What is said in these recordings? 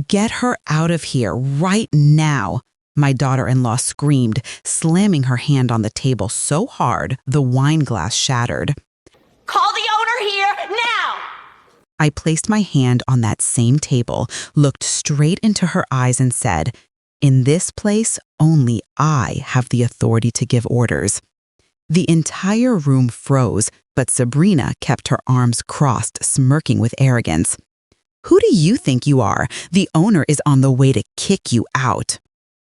Get her out of here right now, my daughter-in-law screamed, slamming her hand on the table so hard the wine glass shattered. Call the owner here now! I placed my hand on that same table, looked straight into her eyes and said, "In this place, only I have the authority to give orders." The entire room froze, but Sabrina kept her arms crossed, smirking with arrogance. "Who do you think you are? The owner is on the way to kick you out."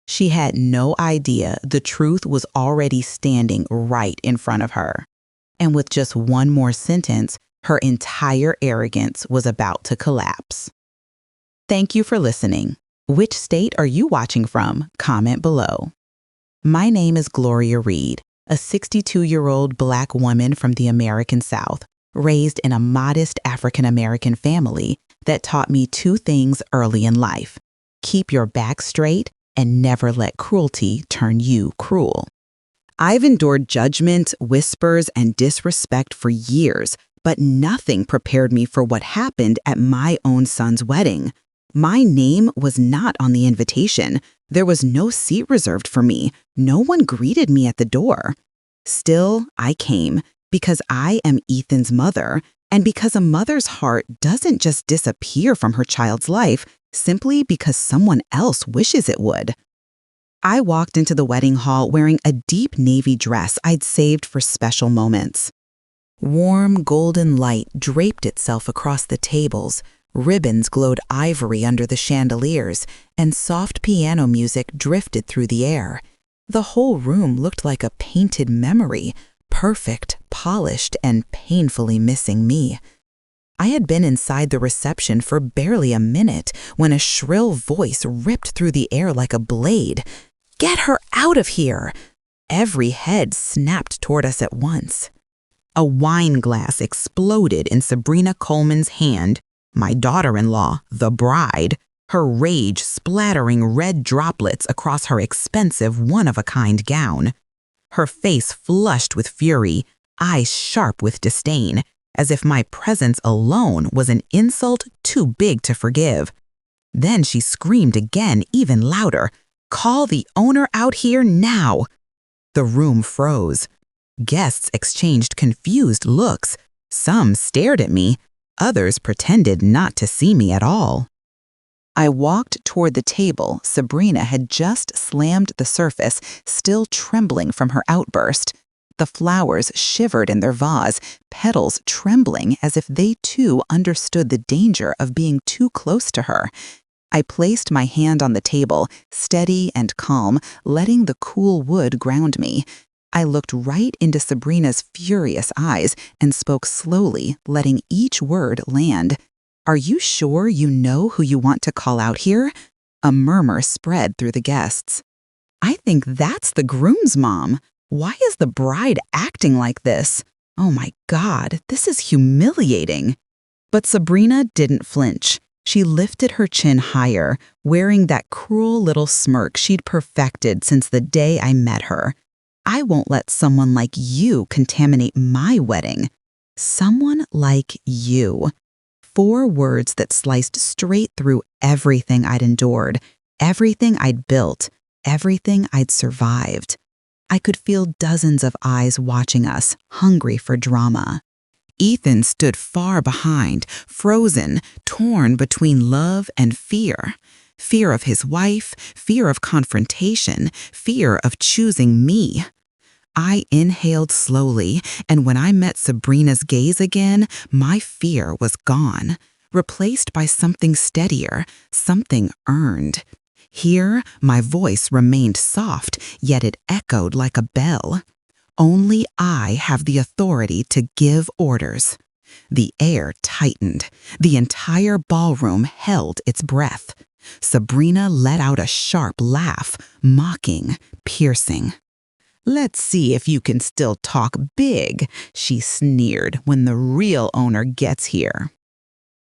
She had no idea the truth was already standing right in front of her. And with just one more sentence, her entire arrogance was about to collapse. Thank you for listening. Which state are you watching from? Comment below. My name is Gloria Reed, a 62-year-old Black woman from the American South, raised in a modest African-American family that taught me two things early in life: keep your back straight and never let cruelty turn you cruel. I've endured judgment, whispers, and disrespect for years, but nothing prepared me for what happened at my own son's wedding. My name was not on the invitation. There was no seat reserved for me. No one greeted me at the door. Still, I came because I am Ethan's mother, and because a mother's heart doesn't just disappear from her child's life simply because someone else wishes it would. I walked into the wedding hall wearing a deep navy dress I'd saved for special moments. Warm golden light draped itself across the tables, ribbons glowed ivory under the chandeliers, and soft piano music drifted through the air. The whole room looked like a painted memory, perfect, polished, and painfully missing me. I had been inside the reception for barely a minute when a shrill voice ripped through the air like a blade. "Get her out of here!" Every head snapped toward us at once. A wine glass exploded in Sabrina Coleman's hand, my daughter-in-law, the bride, her rage splattering red droplets across her expensive one-of-a-kind gown. Her face flushed with fury, eyes sharp with disdain, as if my presence alone was an insult too big to forgive. Then she screamed again, even louder, "Call the owner out here now!" The room froze. Guests exchanged confused looks. Some stared at me, others pretended not to see me at all. I walked toward the table Sabrina had just slammed the surface, still trembling from her outburst. The flowers shivered in their vase, petals trembling as if they too understood the danger of being too close to her. I placed my hand on the table, steady and calm, letting the cool wood ground me. I looked right into Sabrina's furious eyes and spoke slowly, letting each word land. "Are you sure you know who you want to call out here?" A murmur spread through the guests. "I think that's the groom's mom. Why is the bride acting like this? Oh my God, this is humiliating." But Sabrina didn't flinch. She lifted her chin higher, wearing that cruel little smirk she'd perfected since the day I met her. "I won't let someone like you contaminate my wedding." Someone like you. 4 words that sliced straight through everything I'd endured, everything I'd built, everything I'd survived. I could feel dozens of eyes watching us, hungry for drama. Ethan stood far behind, frozen, torn between love and fear. Fear of his wife, fear of confrontation, fear of choosing me. I inhaled slowly, and when I met Sabrina's gaze again, my fear was gone, replaced by something steadier, something earned. Here, my voice remained soft, yet it echoed like a bell. Only I have the authority to give orders. The air tightened. The entire ballroom held its breath. Sabrina let out a sharp laugh, mocking, piercing. "Let's see if you can still talk big," she sneered, "when the real owner gets here."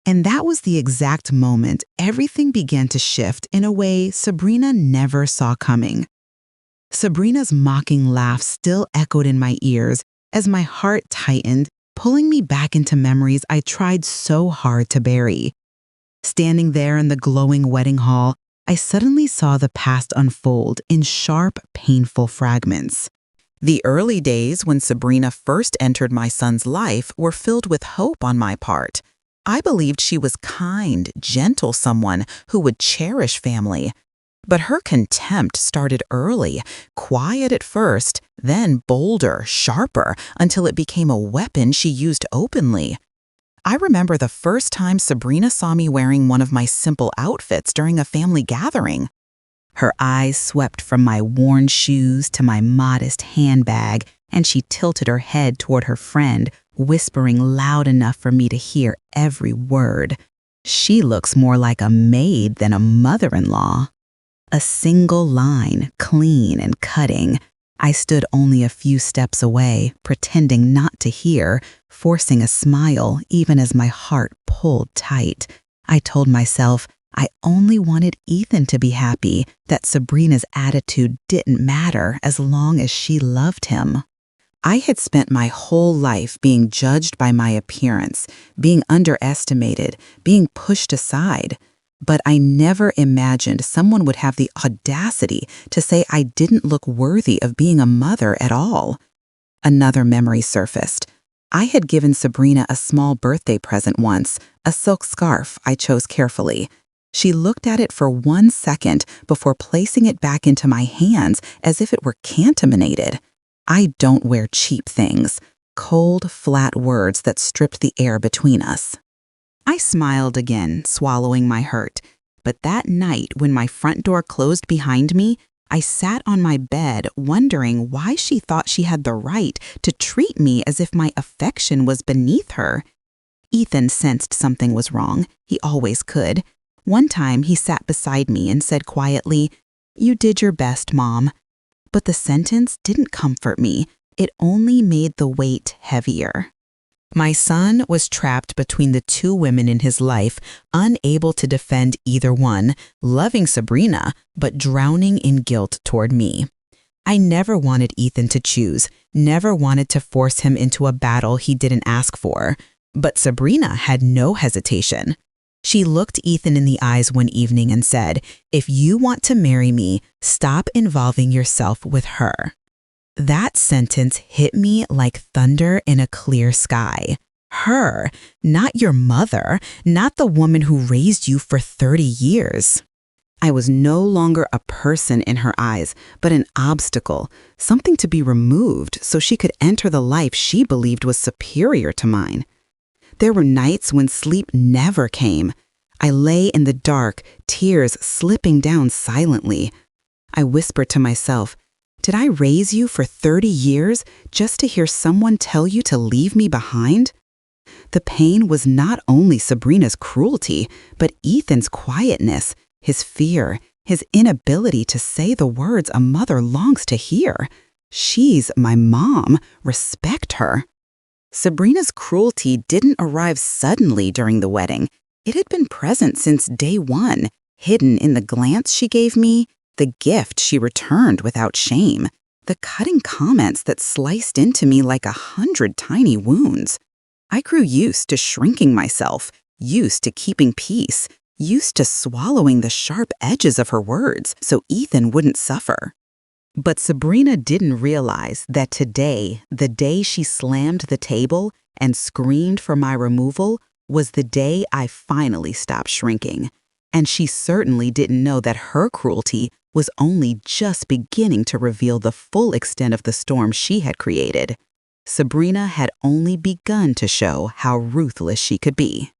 And that was the exact moment everything began to shift in a way Sabrina never saw coming. Sabrina's mocking laugh still echoed in my ears as my heart tightened, pulling me back into memories I tried so hard to bury. Standing there in the glowing wedding hall, I suddenly saw the past unfold in sharp, painful fragments. The early days when Sabrina first entered my son's life were filled with hope on my part. I believed she was kind, gentle someone who would cherish family. But her contempt started early, quiet at first, then bolder, sharper, until it became a weapon she used openly. I remember the first time Sabrina saw me wearing one of my simple outfits during a family gathering. Her eyes swept from my worn shoes to my modest handbag, and she tilted her head toward her friend, whispering loud enough for me to hear every word. "She looks more like a maid than a mother-in-law." A single line, clean and cutting. I stood only a few steps away, pretending not to hear, forcing a smile even as my heart pulled tight. I told myself I only wanted Ethan to be happy, that Sabrina's attitude didn't matter as long as she loved him. I had spent my whole life being judged by my appearance, being underestimated, being pushed aside. But I never imagined someone would have the audacity to say I didn't look worthy of being a mother at all. Another memory surfaced. I had given Sabrina a small birthday present once, a silk scarf I chose carefully. She looked at it for 1 second before placing it back into my hands as if it were contaminated. I don't wear cheap things, cold, flat words that stripped the air between us. I smiled again, swallowing my hurt. But that night, when my front door closed behind me, I sat on my bed wondering why she thought she had the right to treat me as if my affection was beneath her. Ethan sensed something was wrong. He always could. One time, he sat beside me and said quietly, "You did your best, Mom." But the sentence didn't comfort me. It only made the weight heavier. My son was trapped between the two women in his life, unable to defend either one, loving Sabrina, but drowning in guilt toward me. I never wanted Ethan to choose, never wanted to force him into a battle he didn't ask for. But Sabrina had no hesitation. She looked Ethan in the eyes one evening and said, "If you want to marry me, stop involving yourself with her." That sentence hit me like thunder in a clear sky. Her, not your mother, not the woman who raised you for 30 years. I was no longer a person in her eyes, but an obstacle, something to be removed so she could enter the life she believed was superior to mine. There were nights when sleep never came. I lay in the dark, tears slipping down silently. I whispered to myself, "Did I raise you for 30 years just to hear someone tell you to leave me behind?" The pain was not only Sabrina's cruelty, but Ethan's quietness, his fear, his inability to say the words a mother longs to hear. "She's my mom. Respect her." Sabrina's cruelty didn't arrive suddenly during the wedding. It had been present since day one, hidden in the glance she gave me, the gift she returned without shame, the cutting comments that sliced into me like 100 tiny wounds. I grew used to shrinking myself, used to keeping peace, used to swallowing the sharp edges of her words so Ethan wouldn't suffer. But Sabrina didn't realize that today, the day she slammed the table and screamed for my removal, was the day I finally stopped shrinking. And she certainly didn't know that her cruelty was only just beginning to reveal the full extent of the storm she had created. Sabrina had only begun to show how ruthless she could be.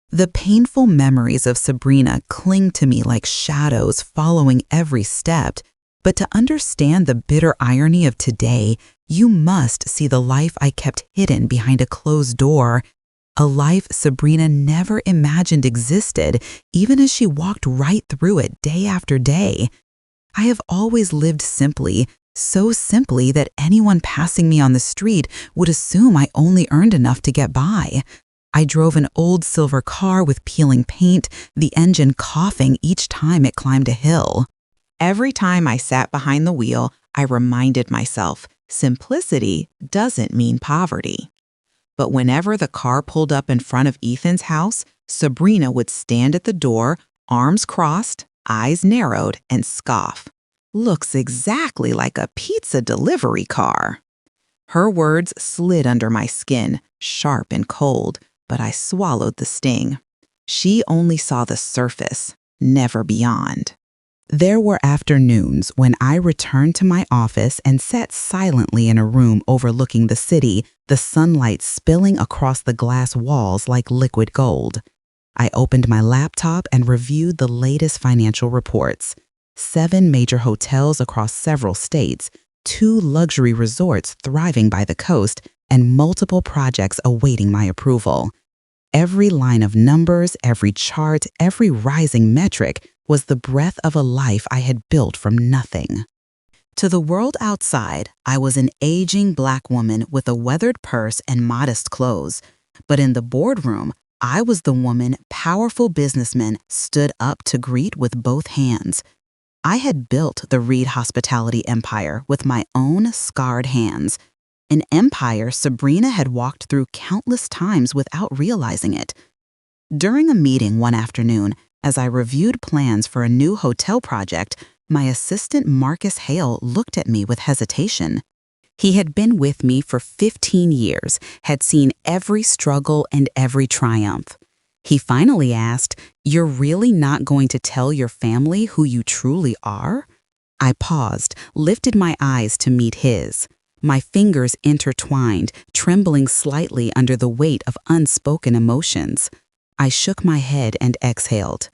The painful memories of Sabrina cling to me like shadows following every step. But to understand the bitter irony of today, you must see the life I kept hidden behind a closed door, a life Sabrina never imagined existed, even as she walked right through it day after day. I have always lived simply, so simply that anyone passing me on the street would assume I only earned enough to get by. I drove an old silver car with peeling paint, the engine coughing each time it climbed a hill. Every time I sat behind the wheel, I reminded myself, simplicity doesn't mean poverty. But whenever the car pulled up in front of Ethan's house, Sabrina would stand at the door, arms crossed, eyes narrowed, and scoff. Looks exactly like a pizza delivery car. Her words slid under my skin, sharp and cold, but I swallowed the sting. She only saw the surface, never beyond. There were afternoons when I returned to my office and sat silently in a room overlooking the city, the sunlight spilling across the glass walls like liquid gold. I opened my laptop and reviewed the latest financial reports. 7 major hotels across several states, 2 luxury resorts thriving by the coast, and multiple projects awaiting my approval. Every line of numbers, every chart, every rising metric was the breath of a life I had built from nothing. To the world outside, I was an aging Black woman with a weathered purse and modest clothes. But in the boardroom, I was the woman powerful businessmen stood up to greet with both hands. I had built the Reed Hospitality empire with my own scarred hands. An empire Sabrina had walked through countless times without realizing it. During a meeting one afternoon, as I reviewed plans for a new hotel project, my assistant Marcus Hale looked at me with hesitation. He had been with me for 15 years, had seen every struggle and every triumph. He finally asked, "You're really not going to tell your family who you truly are?" I paused, lifted my eyes to meet his. My fingers intertwined, trembling slightly under the weight of unspoken emotions. I shook my head and exhaled.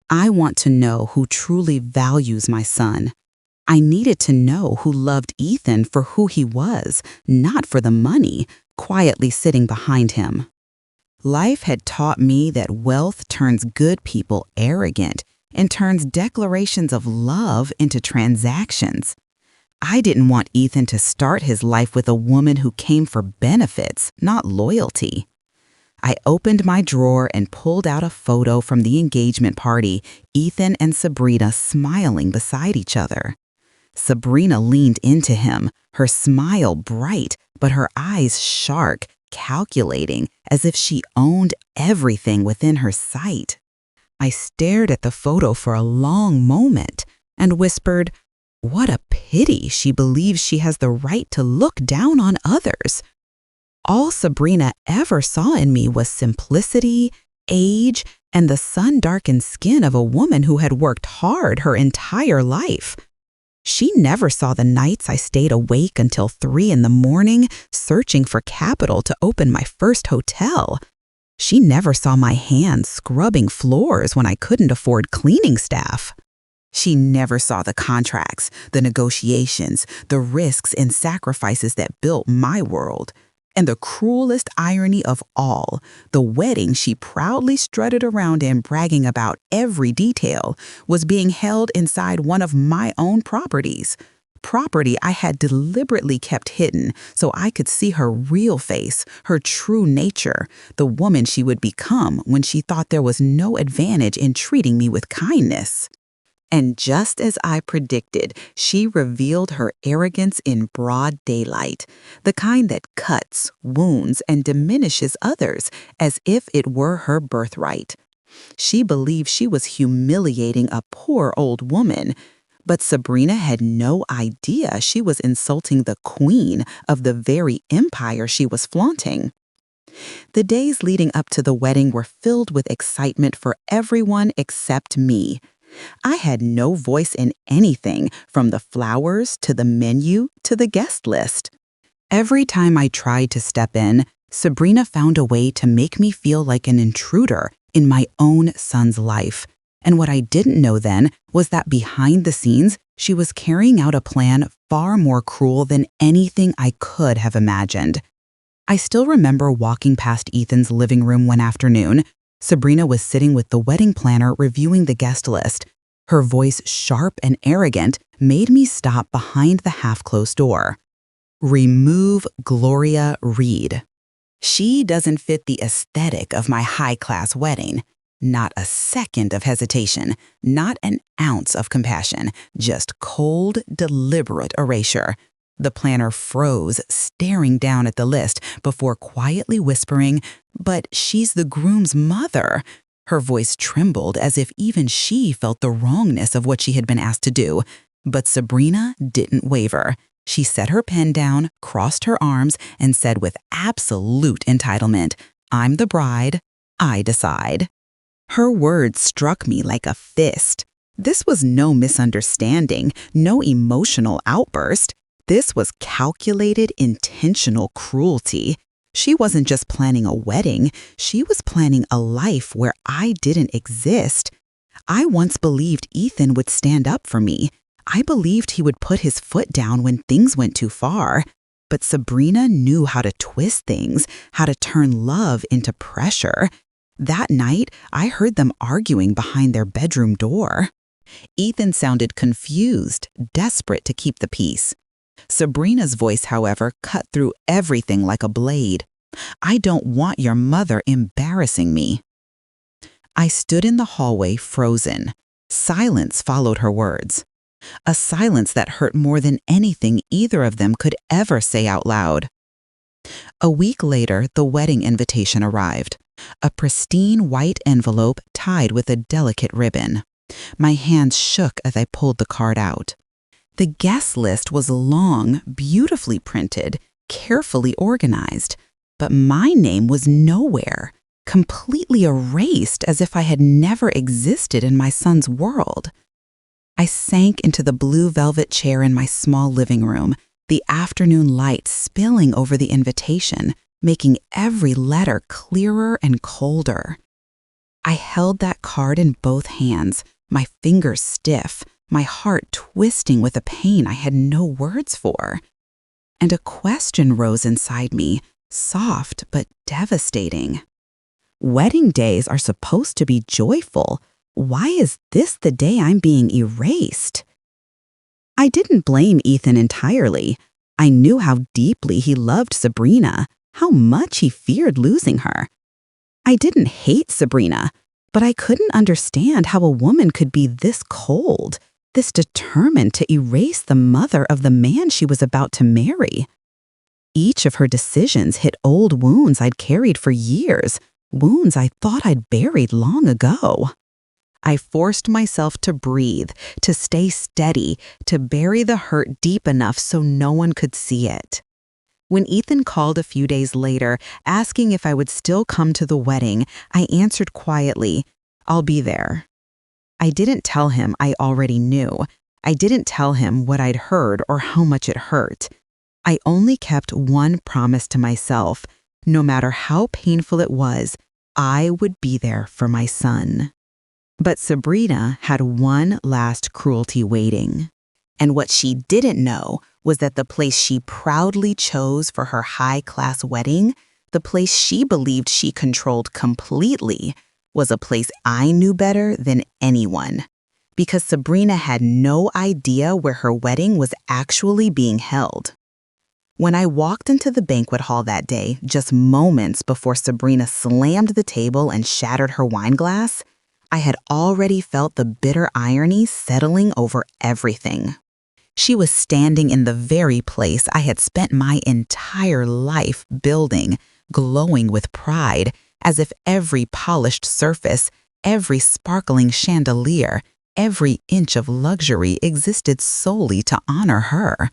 I want to know who truly values my son. I needed to know who loved Ethan for who he was, not for the money, quietly sitting behind him. Life had taught me that wealth turns good people arrogant and turns declarations of love into transactions. I didn't want Ethan to start his life with a woman who came for benefits, not loyalty. I opened my drawer and pulled out a photo from the engagement party, Ethan and Sabrina smiling beside each other. Sabrina leaned into him, her smile bright, but her eyes sharp, calculating, as if she owned everything within her sight. I stared at the photo for a long moment and whispered, "What a pity she believes she has the right to look down on others." All Sabrina ever saw in me was simplicity, age, and the sun-darkened skin of a woman who had worked hard her entire life. She never saw the nights I stayed awake until 3 in the morning, searching for capital to open my first hotel. She never saw my hands scrubbing floors when I couldn't afford cleaning staff. She never saw the contracts, the negotiations, the risks and sacrifices that built my world. And the cruelest irony of all, the wedding she proudly strutted around in bragging about every detail was being held inside one of my own properties. Property I had deliberately kept hidden so I could see her real face, her true nature, the woman she would become when she thought there was no advantage in treating me with kindness. And just as I predicted, she revealed her arrogance in broad daylight, the kind that cuts, wounds, and diminishes others as if it were her birthright. She believed she was humiliating a poor old woman, but Sabrina had no idea she was insulting the queen of the very empire she was flaunting. The days leading up to the wedding were filled with excitement for everyone except me. I had no voice in anything, from the flowers to the menu to the guest list. Every time I tried to step in, Sabrina found a way to make me feel like an intruder in my own son's life. And what I didn't know then was that behind the scenes, she was carrying out a plan far more cruel than anything I could have imagined. I still remember walking past Ethan's living room one afternoon. Sabrina was sitting with the wedding planner reviewing the guest list. Her voice, sharp and arrogant, made me stop behind the half-closed door. "Remove Gloria Reed. She doesn't fit the aesthetic of my high-class wedding." Not a second of hesitation, not an ounce of compassion, just cold, deliberate erasure. The planner froze, staring down at the list before quietly whispering, "But she's the groom's mother." Her voice trembled as if even she felt the wrongness of what she had been asked to do. But Sabrina didn't waver. She set her pen down, crossed her arms, and said with absolute entitlement, "I'm the bride. I decide." Her words struck me like a fist. This was no misunderstanding, no emotional outburst. This was calculated, intentional cruelty. She wasn't just planning a wedding, she was planning a life where I didn't exist. I once believed Ethan would stand up for me. I believed he would put his foot down when things went too far. But Sabrina knew how to twist things, how to turn love into pressure. That night, I heard them arguing behind their bedroom door. Ethan sounded confused, desperate to keep the peace. Sabrina's voice, however, cut through everything like a blade. "I don't want your mother embarrassing me." I stood in the hallway, frozen. Silence followed her words. A silence that hurt more than anything either of them could ever say out loud. A week later, the wedding invitation arrived. A pristine white envelope tied with a delicate ribbon. My hands shook as I pulled the card out. The guest list was long, beautifully printed, carefully organized, but my name was nowhere, completely erased as if I had never existed in my son's world. I sank into the blue velvet chair in my small living room, the afternoon light spilling over the invitation, making every letter clearer and colder. I held that card in both hands, my fingers stiff, my heart twisting with a pain I had no words for. And a question rose inside me, soft but devastating. Wedding days are supposed to be joyful. Why is this the day I'm being erased? I didn't blame Ethan entirely. I knew how deeply he loved Sabrina, how much he feared losing her. I didn't hate Sabrina, but I couldn't understand how a woman could be this cold, this determined to erase the mother of the man she was about to marry. Each of her decisions hit old wounds I'd carried for years, wounds I thought I'd buried long ago. I forced myself to breathe, to stay steady, to bury the hurt deep enough so no one could see it. When Ethan called a few days later, asking if I would still come to the wedding, I answered quietly, "I'll be there." I didn't tell him I already knew. I didn't tell him what I'd heard or how much it hurt. I only kept one promise to myself. No matter how painful it was, I would be there for my son. But Sabrina had one last cruelty waiting. And what she didn't know was that the place she proudly chose for her high-class wedding, the place she believed she controlled completely, was a place I knew better than anyone. Because Sabrina had no idea where her wedding was actually being held. When I walked into the banquet hall that day, just moments before Sabrina slammed the table and shattered her wine glass, I had already felt the bitter irony settling over everything. She was standing in the very place I had spent my entire life building, glowing with pride, as if every polished surface, every sparkling chandelier, every inch of luxury existed solely to honor her.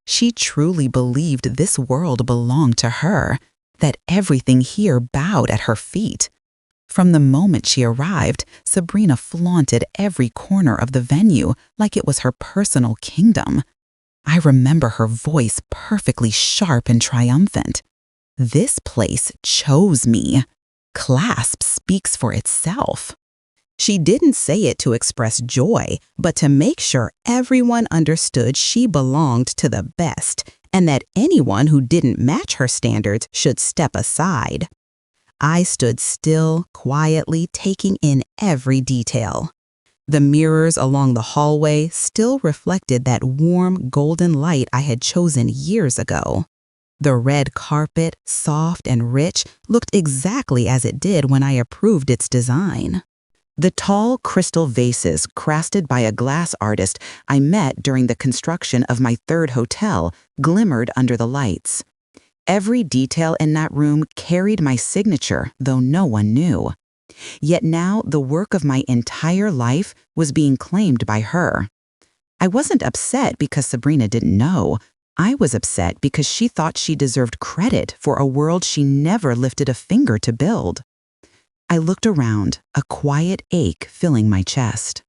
She truly believed this world belonged to her, that everything here bowed at her feet. From the moment she arrived, Sabrina flaunted every corner of the venue like it was her personal kingdom. I remember her voice perfectly sharp and triumphant. "This place chose me." Clasp speaks for itself. She didn't say it to express joy, but to make sure everyone understood she belonged to the best and that anyone who didn't match her standards should step aside. I stood still, quietly taking in every detail. The mirrors along the hallway still reflected that warm, golden light I had chosen years ago. The red carpet, soft and rich, looked exactly as it did when I approved its design. The tall crystal vases crafted by a glass artist I met during the construction of my third hotel glimmered under the lights. Every detail in that room carried my signature, though no one knew. Yet now the work of my entire life was being claimed by her. I wasn't upset because Sabrina didn't know. I was upset because she thought she deserved credit for a world she never lifted a finger to build. I looked around, a quiet ache filling my chest.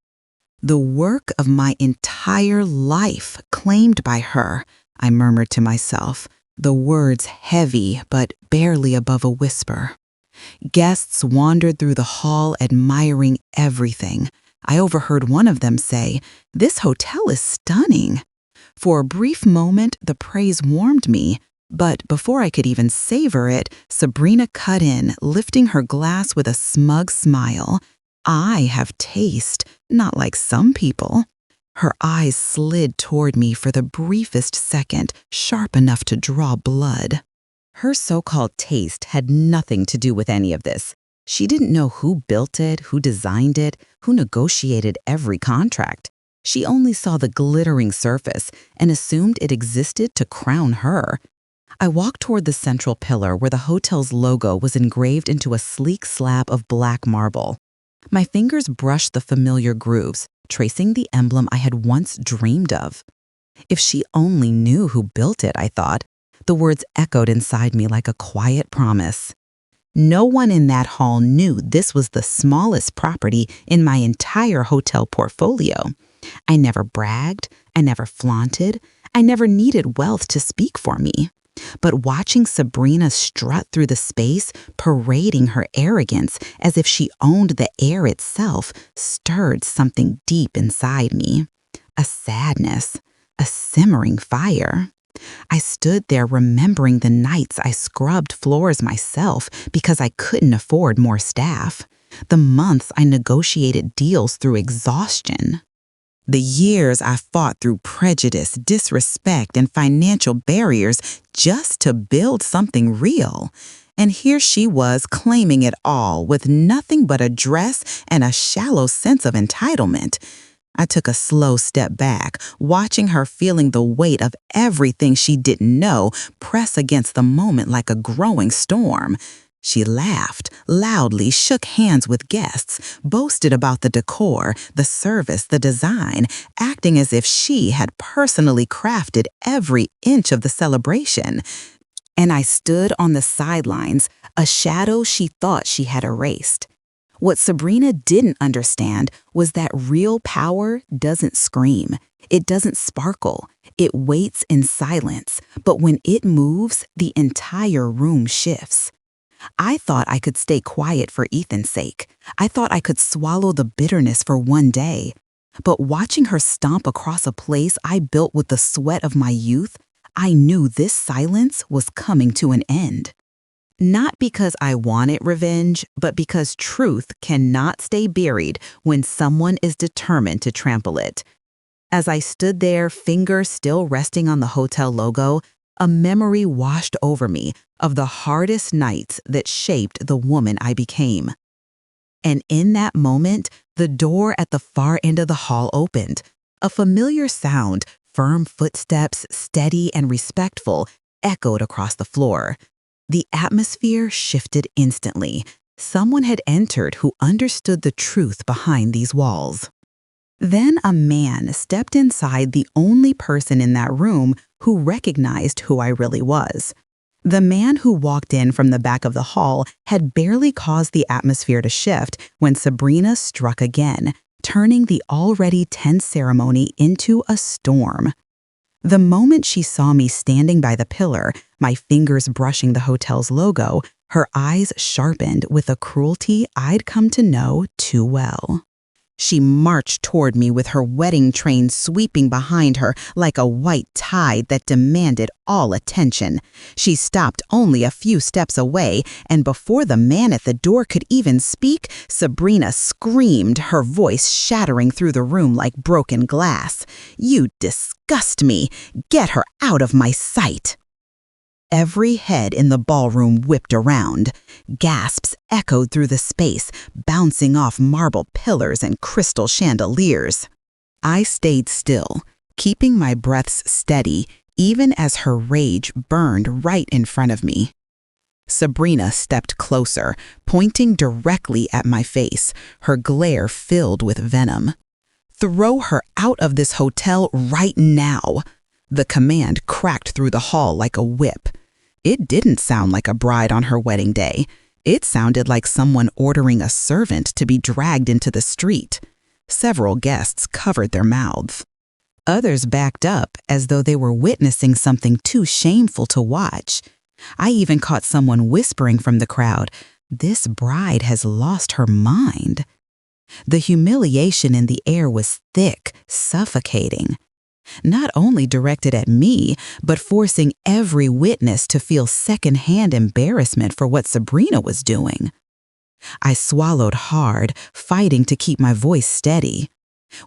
The work of my entire life claimed by her, I murmured to myself, the words heavy but barely above a whisper. Guests wandered through the hall admiring everything. I overheard one of them say, "This hotel is stunning." For a brief moment, the praise warmed me, but before I could even savor it, Sabrina cut in, lifting her glass with a smug smile. "I have taste, not like some people." Her eyes slid toward me for the briefest second, sharp enough to draw blood. Her so-called taste had nothing to do with any of this. She didn't know who built it, who designed it, who negotiated every contract. She only saw the glittering surface and assumed it existed to crown her. I walked toward the central pillar where the hotel's logo was engraved into a sleek slab of black marble. My fingers brushed the familiar grooves, tracing the emblem I had once dreamed of. If she only knew who built it, I thought. The words echoed inside me like a quiet promise. No one in that hall knew this was the smallest property in my entire hotel portfolio. I never bragged, I never flaunted, I never needed wealth to speak for me. But watching Sabrina strut through the space, parading her arrogance as if she owned the air itself, stirred something deep inside me. A sadness, a simmering fire. I stood there remembering the nights I scrubbed floors myself because I couldn't afford more staff. The months I negotiated deals through exhaustion. The years I fought through prejudice, disrespect, and financial barriers just to build something real. And here she was claiming it all with nothing but a dress and a shallow sense of entitlement. I took a slow step back, watching her feeling the weight of everything she didn't know press against the moment like a growing storm. She laughed, loudly shook hands with guests, boasted about the decor, the service, the design, acting as if she had personally crafted every inch of the celebration. And I stood on the sidelines, a shadow she thought she had erased. What Sabrina didn't understand was that real power doesn't scream. It doesn't sparkle. It waits in silence. But when it moves, the entire room shifts. I thought I could stay quiet for Ethan's sake. I thought I could swallow the bitterness for one day. But watching her stomp across a place I built with the sweat of my youth, I knew this silence was coming to an end. Not because I wanted revenge, but because truth cannot stay buried when someone is determined to trample it. As I stood there, fingers still resting on the hotel logo, a memory washed over me of the hardest nights that shaped the woman I became. And in that moment, the door at the far end of the hall opened. A familiar sound, firm footsteps, steady and respectful, echoed across the floor. The atmosphere shifted instantly. Someone had entered who understood the truth behind these walls. Then a man stepped inside, the only person in that room who recognized who I really was. The man who walked in from the back of the hall had barely caused the atmosphere to shift when Sabrina struck again, turning the already tense ceremony into a storm. The moment she saw me standing by the pillar, my fingers brushing the hotel's logo, her eyes sharpened with a cruelty I'd come to know too well. She marched toward me with her wedding train sweeping behind her like a white tide that demanded all attention. She stopped only a few steps away, and before the man at the door could even speak, Sabrina screamed, her voice shattering through the room like broken glass. "You disgust me! Get her out of my sight!" Every head in the ballroom whipped around. Gasps echoed through the space, bouncing off marble pillars and crystal chandeliers. I stayed still, keeping my breaths steady, even as her rage burned right in front of me. Sabrina stepped closer, pointing directly at my face, her glare filled with venom. "Throw her out of this hotel right now!" The command cracked through the hall like a whip. It didn't sound like a bride on her wedding day. It sounded like someone ordering a servant to be dragged into the street. Several guests covered their mouths. Others backed up as though they were witnessing something too shameful to watch. I even caught someone whispering from the crowd, "This bride has lost her mind." The humiliation in the air was thick, suffocating. Not only directed at me, but forcing every witness to feel secondhand embarrassment for what Sabrina was doing. I swallowed hard, fighting to keep my voice steady.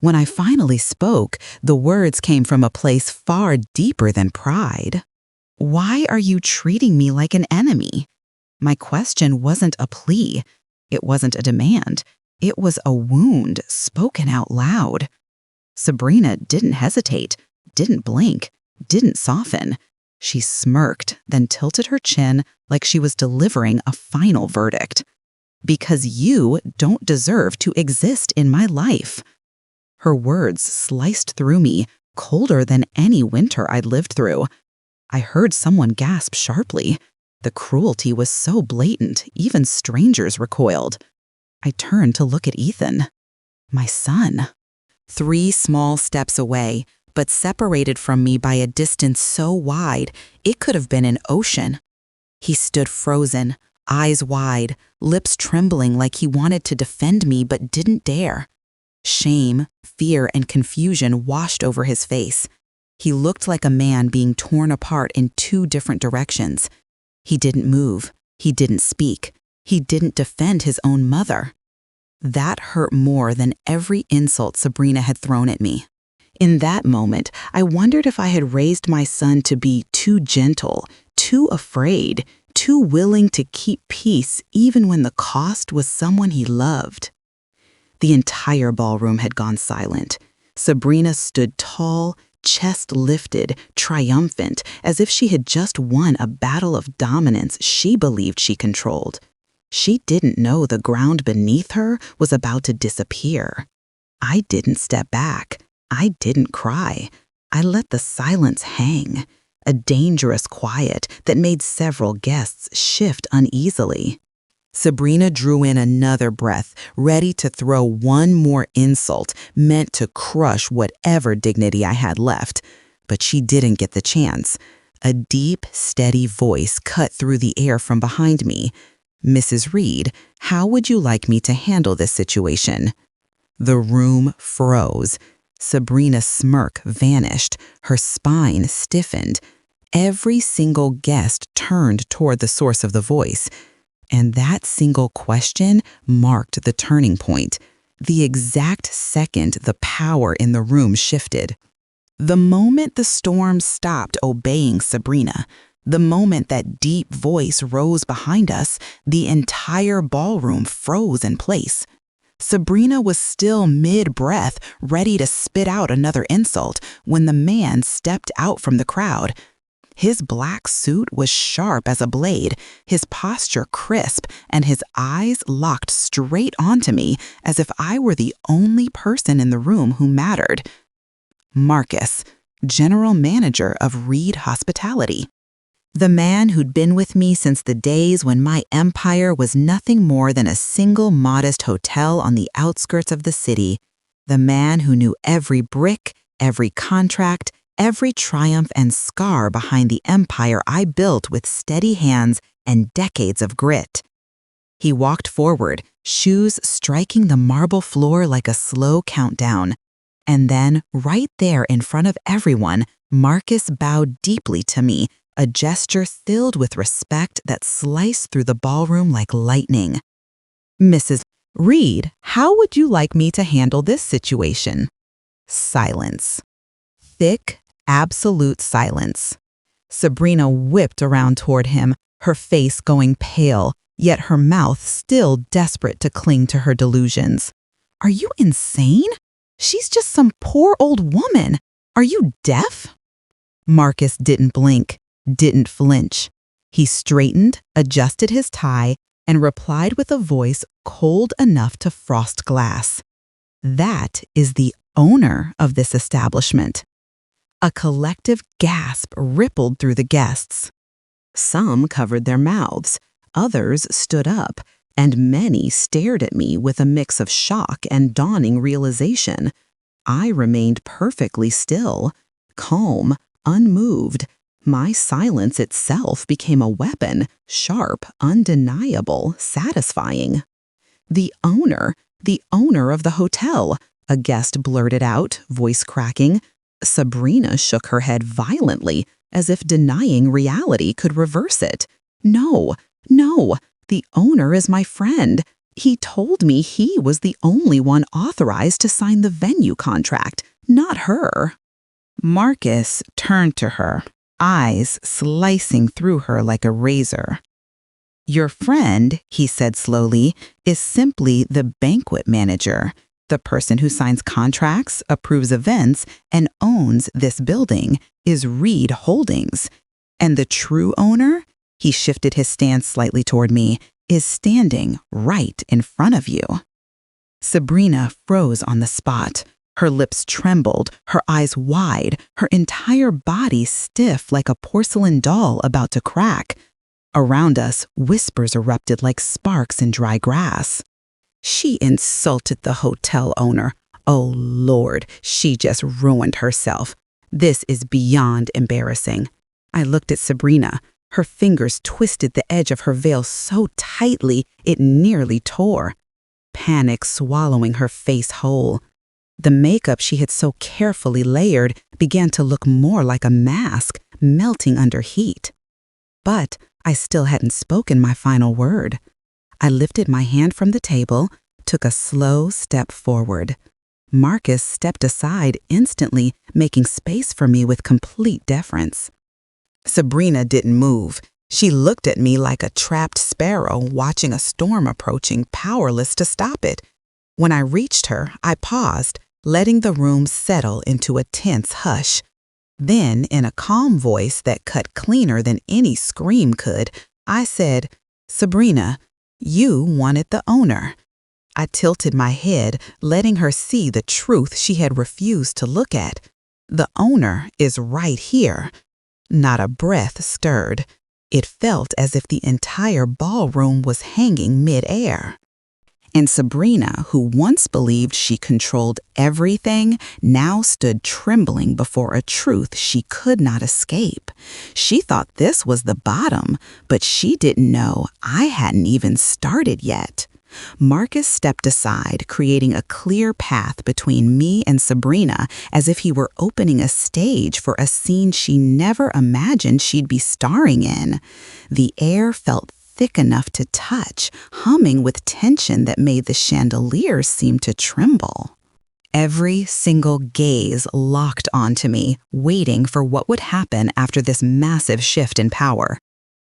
When I finally spoke, the words came from a place far deeper than pride. "Why are you treating me like an enemy?" My question wasn't a plea. It wasn't a demand. It was a wound spoken out loud. Sabrina didn't hesitate, didn't blink, didn't soften. She smirked, then tilted her chin like she was delivering a final verdict. "Because you don't deserve to exist in my life." Her words sliced through me, colder than any winter I'd lived through. I heard someone gasp sharply. The cruelty was so blatant, even strangers recoiled. I turned to look at Ethan. My son. 3 small steps away, but separated from me by a distance so wide, it could have been an ocean. He stood frozen, eyes wide, lips trembling like he wanted to defend me but didn't dare. Shame, fear, and confusion washed over his face. He looked like a man being torn apart in 2 different directions. He didn't move. He didn't speak. He didn't defend his own mother. That hurt more than every insult Sabrina had thrown at me. In that moment, I wondered if I had raised my son to be too gentle, too afraid, too willing to keep peace even when the cost was someone he loved. The entire ballroom had gone silent. Sabrina stood tall, chest lifted, triumphant, as if she had just won a battle of dominance she believed she controlled. She didn't know the ground beneath her was about to disappear. I didn't step back. I didn't cry. I let the silence hang, a dangerous quiet that made several guests shift uneasily. Sabrina drew in another breath, ready to throw one more insult meant to crush whatever dignity I had left. But she didn't get the chance. A deep, steady voice cut through the air from behind me. "Mrs. Reed, how would you like me to handle this situation?" The room froze. Sabrina's smirk vanished. Her spine stiffened. Every single guest turned toward the source of the voice. And that single question marked the turning point, the exact second the power in the room shifted. The moment the storm stopped obeying Sabrina, the moment that deep voice rose behind us, the entire ballroom froze in place. Sabrina was still mid-breath, ready to spit out another insult, when the man stepped out from the crowd. His black suit was sharp as a blade, his posture crisp, and his eyes locked straight onto me as if I were the only person in the room who mattered. Marcus, general manager of Reed Hospitality. The man who'd been with me since the days when my empire was nothing more than a single modest hotel on the outskirts of the city. The man who knew every brick, every contract, every triumph and scar behind the empire I built with steady hands and decades of grit. He walked forward, shoes striking the marble floor like a slow countdown. And then, right there in front of everyone, Marcus bowed deeply to me, a gesture filled with respect that sliced through the ballroom like lightning. "Mrs. Reed, how would you like me to handle this situation?" Silence. Thick, absolute silence. Sabrina whipped around toward him, her face going pale, yet her mouth still desperate to cling to her delusions. "Are you insane? She's just some poor old woman. Are you deaf?" Marcus didn't blink, didn't flinch. He straightened, adjusted his tie, and replied with a voice cold enough to frost glass. "That is the owner of this establishment." A collective gasp rippled through the guests. Some covered their mouths, others stood up, and many stared at me with a mix of shock and dawning realization. I remained perfectly still, calm, unmoved. My silence itself became a weapon, sharp, undeniable, satisfying. The owner of the hotel," a guest blurted out, voice cracking. Sabrina shook her head violently, as if denying reality could reverse it. No, the owner is my friend. He told me he was the only one authorized to sign the venue contract, not her." Marcus turned to her, eyes slicing through her like a razor. "Your friend," he said slowly, "is simply the banquet manager, the person who signs contracts, approves events, and owns this building is Reed Holdings. And the true owner," he shifted his stance slightly toward me, "is standing right in front of you." Sabrina froze on the spot. Her lips trembled, her eyes wide, her entire body stiff like a porcelain doll about to crack. Around us, whispers erupted like sparks in dry grass. "She insulted the hotel owner. Oh, Lord, she just ruined herself. This is beyond embarrassing." I looked at Sabrina. Her fingers twisted the edge of her veil so tightly it nearly tore. Panic swallowing her face whole. The makeup she had so carefully layered began to look more like a mask, melting under heat. But I still hadn't spoken my final word. I lifted my hand from the table, took a slow step forward. Marcus stepped aside instantly, making space for me with complete deference. Sabrina didn't move. She looked at me like a trapped sparrow watching a storm approaching, powerless to stop it. When I reached her, I paused, letting the room settle into a tense hush. Then, in a calm voice that cut cleaner than any scream could, I said, "Sabrina, you wanted the owner." I tilted my head, letting her see the truth she had refused to look at. The owner is right here. Not a breath stirred. It felt as if the entire ballroom was hanging mid-air. And Sabrina, who once believed she controlled everything, now stood trembling before a truth she could not escape. She thought this was the bottom, but she didn't know I hadn't even started yet. Marcus stepped aside, creating a clear path between me and Sabrina, as if he were opening a stage for a scene she never imagined she'd be starring in. The air felt thick enough to touch, humming with tension that made the chandeliers seem to tremble. Every single gaze locked onto me, waiting for what would happen after this massive shift in power.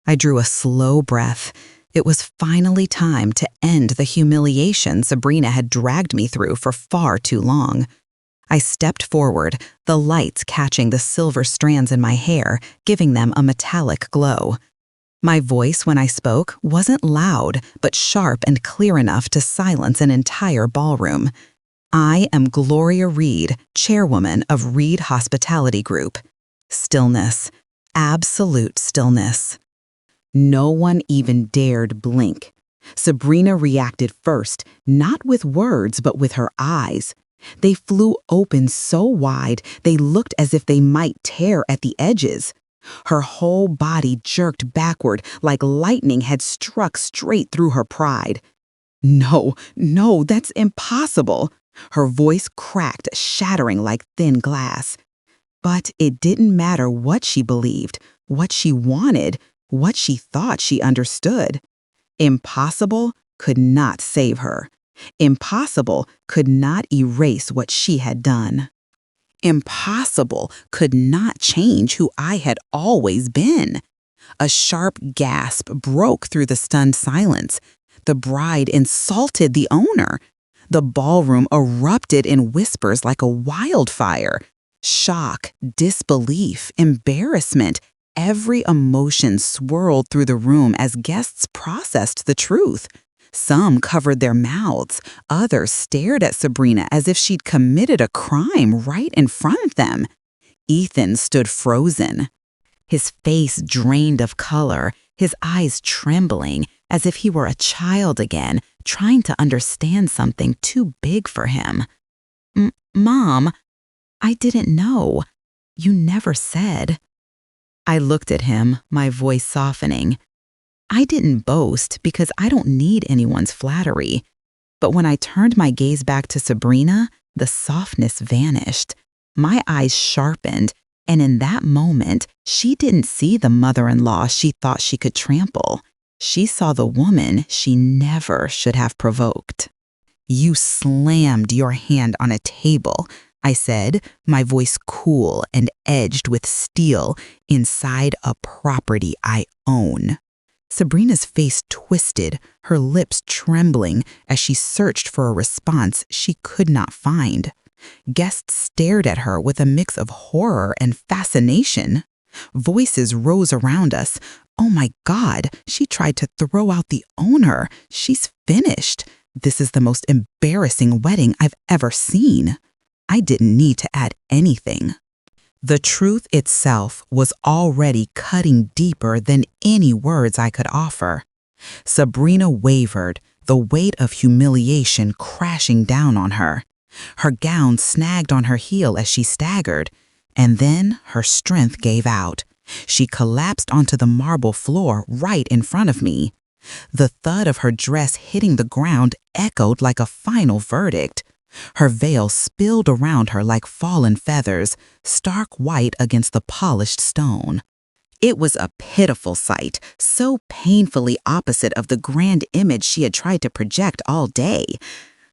I drew a slow breath. It was finally time to end the humiliation Sabrina had dragged me through for far too long. I stepped forward, the lights catching the silver strands in my hair, giving them a metallic glow. My voice when I spoke wasn't loud, but sharp and clear enough to silence an entire ballroom. I am Gloria Reed, chairwoman of Reed Hospitality Group. Stillness. Absolute stillness. No one even dared blink. Sabrina reacted first, not with words, but with her eyes. They flew open so wide, they looked as if they might tear at the edges. Her whole body jerked backward like lightning had struck straight through her pride. No, that's impossible. Her voice cracked, shattering like thin glass. But it didn't matter what she believed, what she wanted, what she thought she understood. Impossible could not save her. Impossible could not erase what she had done. Impossible could not change who I had always been. A sharp gasp broke through the stunned silence. The bride insulted the owner. The ballroom erupted in whispers like a wildfire. Shock, disbelief, embarrassment, every emotion swirled through the room as guests processed the truth. Some covered their mouths, others stared at Sabrina as if she'd committed a crime right in front of them. Ethan stood frozen, his face drained of color, his eyes trembling as if he were a child again, trying to understand something too big for him. Mom, I didn't know. You never said. I looked at him, my voice softening. I didn't boast because I don't need anyone's flattery. But when I turned my gaze back to Sabrina, the softness vanished. My eyes sharpened, and in that moment, she didn't see the mother-in-law she thought she could trample. She saw the woman she never should have provoked. You slammed your hand on a table, I said, my voice cool and edged with steel inside a property I own. Sabrina's face twisted, her lips trembling as she searched for a response she could not find. Guests stared at her with a mix of horror and fascination. Voices rose around us. Oh my God, she tried to throw out the owner. She's finished. This is the most embarrassing wedding I've ever seen. I didn't need to add anything. The truth itself was already cutting deeper than any words I could offer. Sabrina wavered, the weight of humiliation crashing down on her. Her gown snagged on her heel as she staggered, and then her strength gave out. She collapsed onto the marble floor right in front of me. The thud of her dress hitting the ground echoed like a final verdict. Her veil spilled around her like fallen feathers, stark white against the polished stone. It was a pitiful sight, so painfully opposite of the grand image she had tried to project all day.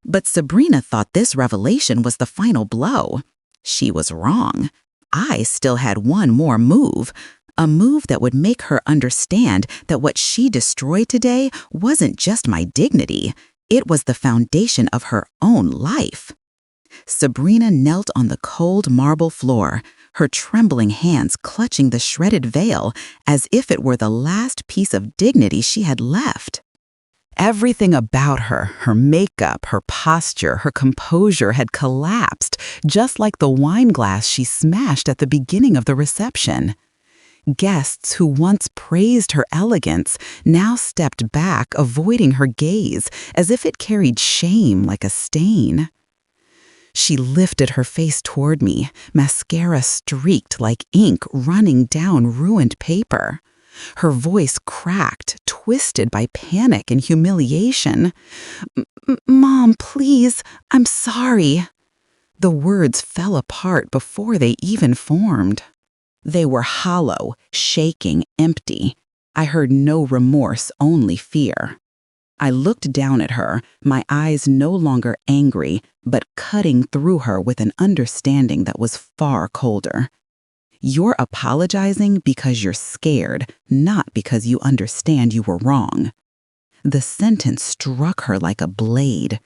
But Sabrina thought this revelation was the final blow. She was wrong. I still had one more move, a move that would make her understand that what she destroyed today wasn't just my dignity. It was the foundation of her own life. Sabrina knelt on the cold marble floor, her trembling hands clutching the shredded veil as if it were the last piece of dignity she had left. Everything about her, her makeup, her posture, her composure had collapsed, just like the wine glass she smashed at the beginning of the reception. Guests who once praised her elegance now stepped back, avoiding her gaze, as if it carried shame like a stain. She lifted her face toward me, mascara streaked like ink running down ruined paper. Her voice cracked, twisted by panic and humiliation. "Mom, please, I'm sorry." The words fell apart before they even formed. They were hollow, shaking, empty. I heard no remorse, only fear. I looked down at her, my eyes no longer angry, but cutting through her with an understanding that was far colder. You're apologizing because you're scared, not because you understand you were wrong. The sentence struck her like a blade.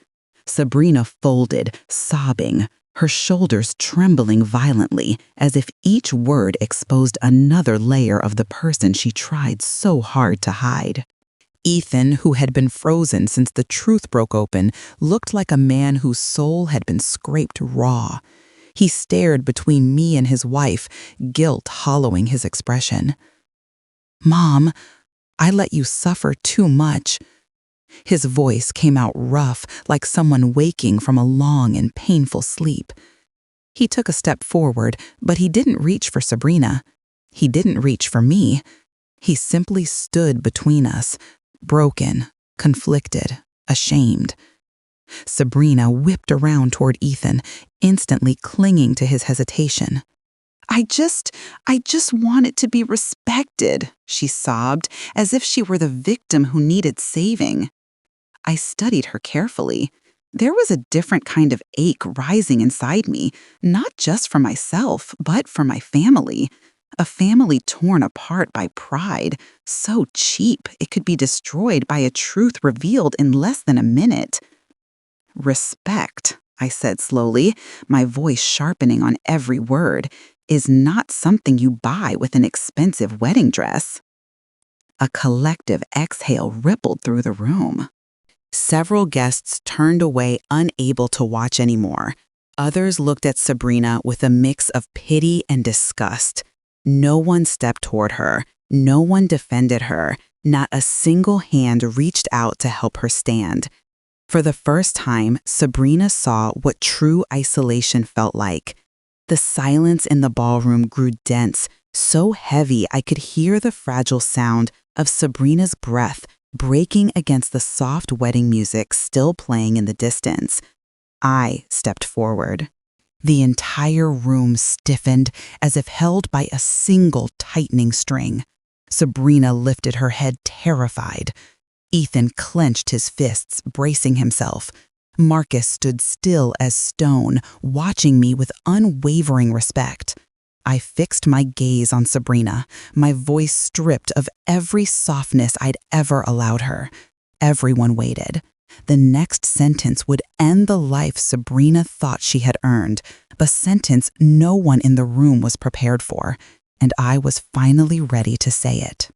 Sabrina folded, sobbing, her shoulders trembling violently, as if each word exposed another layer of the person she tried so hard to hide. Ethan, who had been frozen since the truth broke open, looked like a man whose soul had been scraped raw. He stared between me and his wife, guilt hollowing his expression. "Mom, I let you suffer too much." His voice came out rough, like someone waking from a long and painful sleep. He took a step forward, but he didn't reach for Sabrina. He didn't reach for me. He simply stood between us, broken, conflicted, ashamed. Sabrina whipped around toward Ethan, instantly clinging to his hesitation. I just want it to be respected," she sobbed, as if she were the victim who needed saving. I studied her carefully. There was a different kind of ache rising inside me, not just for myself, but for my family. A family torn apart by pride, so cheap it could be destroyed by a truth revealed in less than a minute. Respect, I said slowly, my voice sharpening on every word, is not something you buy with an expensive wedding dress. A collective exhale rippled through the room. Several guests turned away, unable to watch anymore. Others looked at Sabrina with a mix of pity and disgust. No one stepped toward her. No one defended her. Not a single hand reached out to help her stand. For the first time, Sabrina saw what true isolation felt like. The silence in the ballroom grew dense, so heavy I could hear the fragile sound of Sabrina's breath breaking against the soft wedding music still playing in the distance. I stepped forward. The entire room stiffened as if held by a single tightening string. Sabrina lifted her head terrified. Ethan clenched his fists, bracing himself. Marcus stood still as stone, watching me with unwavering respect. I fixed my gaze on Sabrina, my voice stripped of every softness I'd ever allowed her. Everyone waited. The next sentence would end the life Sabrina thought she had earned, a sentence no one in the room was prepared for, and I was finally ready to say it.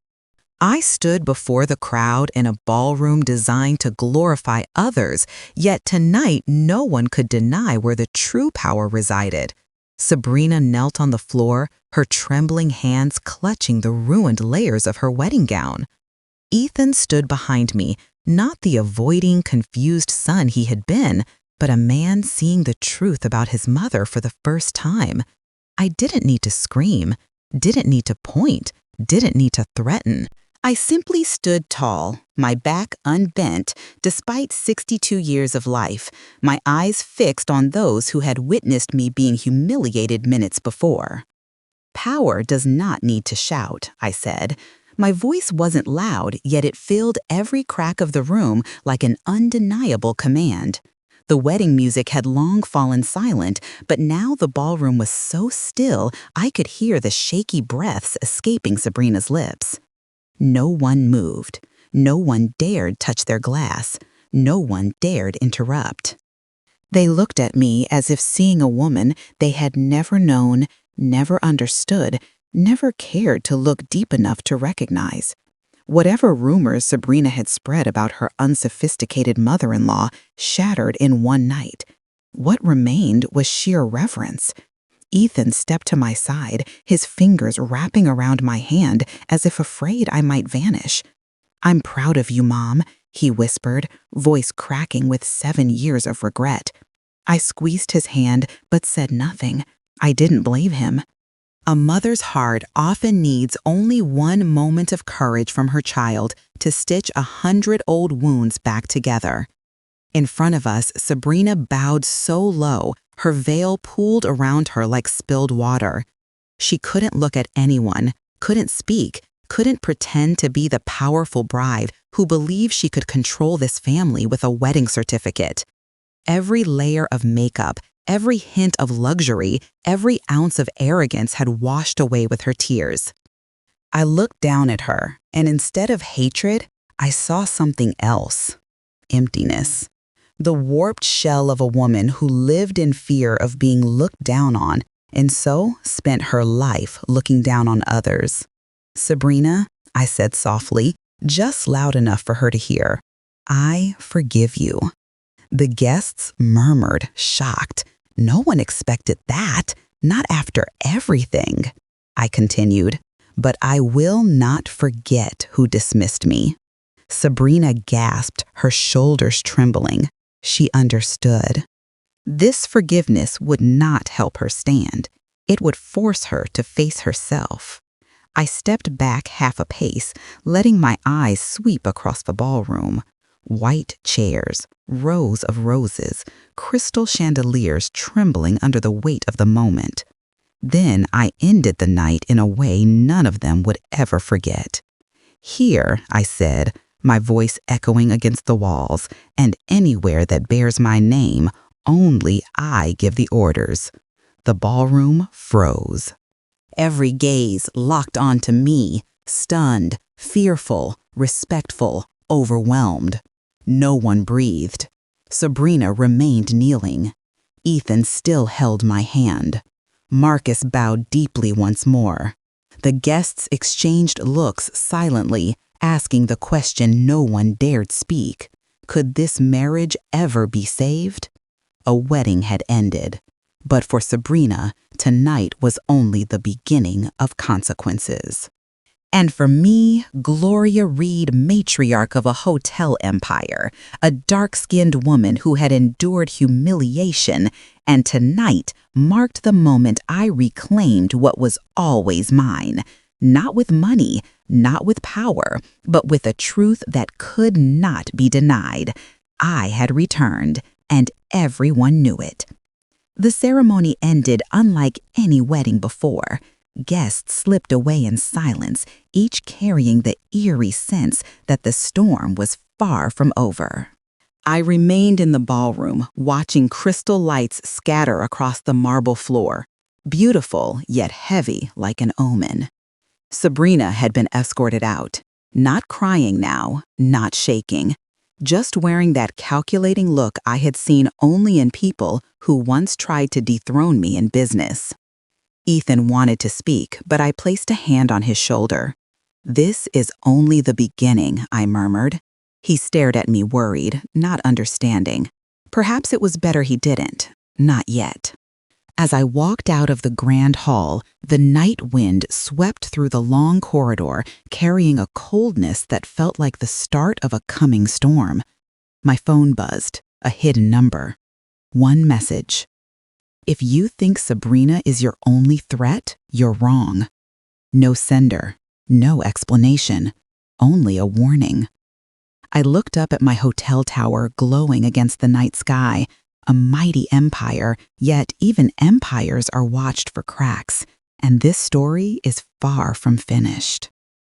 I stood before the crowd in a ballroom designed to glorify others, yet tonight no one could deny where the true power resided. Sabrina knelt on the floor, her trembling hands clutching the ruined layers of her wedding gown. Ethan stood behind me, not the avoiding, confused son he had been, but a man seeing the truth about his mother for the first time. I didn't need to scream, didn't need to point, didn't need to threaten. I simply stood tall, my back unbent, despite 62 years of life, my eyes fixed on those who had witnessed me being humiliated minutes before. Power does not need to shout, I said. My voice wasn't loud, yet it filled every crack of the room like an undeniable command. The wedding music had long fallen silent, but now the ballroom was so still I could hear the shaky breaths escaping Sabrina's lips. No one moved. No one dared touch their glass. No one dared interrupt. They looked at me as if seeing a woman they had never known, never understood, never cared to look deep enough to recognize. Whatever rumors Sabrina had spread about her unsophisticated mother-in-law shattered in one night. What remained was sheer reverence. Ethan stepped to my side, his fingers wrapping around my hand as if afraid I might vanish. "I'm proud of you, Mom," he whispered, voice cracking with 7 years of regret. I squeezed his hand but said nothing. I didn't blame him. A mother's heart often needs only one moment of courage from her child to stitch 100 old wounds back together. In front of us, Sabrina bowed so low, her veil pooled around her like spilled water. She couldn't look at anyone, couldn't speak, couldn't pretend to be the powerful bride who believed she could control this family with a wedding certificate. Every layer of makeup, every hint of luxury, every ounce of arrogance had washed away with her tears. I looked down at her, and instead of hatred, I saw something else. Emptiness. The warped shell of a woman who lived in fear of being looked down on, and so spent her life looking down on others. "Sabrina," I said softly, just loud enough for her to hear, "I forgive you." The guests murmured, shocked. No one expected that, not after everything. I continued, "But I will not forget who dismissed me." Sabrina gasped, her shoulders trembling. She understood. This forgiveness would not help her stand. It would force her to face herself. I stepped back half a pace, letting my eyes sweep across the ballroom. White chairs, rows of roses, crystal chandeliers trembling under the weight of the moment. Then I ended the night in a way none of them would ever forget. "Here," I said, my voice echoing against the walls, and anywhere that bears my name, only I give the orders. The ballroom froze. Every gaze locked onto me, stunned, fearful, respectful, overwhelmed. No one breathed. Sabrina remained kneeling. Ethan still held my hand. Marcus bowed deeply once more. The guests exchanged looks silently, asking the question no one dared speak. Could this marriage ever be saved? A wedding had ended. But for Sabrina, tonight was only the beginning of consequences. And for me, Gloria Reed, matriarch of a hotel empire, a dark-skinned woman who had endured humiliation, and tonight marked the moment I reclaimed what was always mine, not with money, not with power, but with a truth that could not be denied. I had returned, and everyone knew it. The ceremony ended unlike any wedding before. Guests slipped away in silence, each carrying the eerie sense that the storm was far from over. I remained in the ballroom, watching crystal lights scatter across the marble floor, beautiful yet heavy like an omen. Sabrina had been escorted out, not crying now, not shaking, just wearing that calculating look I had seen only in people who once tried to dethrone me in business. Ethan wanted to speak, but I placed a hand on his shoulder. "This is only the beginning," I murmured. He stared at me worried, not understanding. Perhaps it was better he didn't. Not yet. As I walked out of the grand hall, the night wind swept through the long corridor, carrying a coldness that felt like the start of a coming storm. My phone buzzed, a hidden number. One message. "If you think Sabrina is your only threat, you're wrong." No sender, no explanation, only a warning. I looked up at my hotel tower glowing against the night sky, a mighty empire, yet even empires are watched for cracks, and this story is far from finished.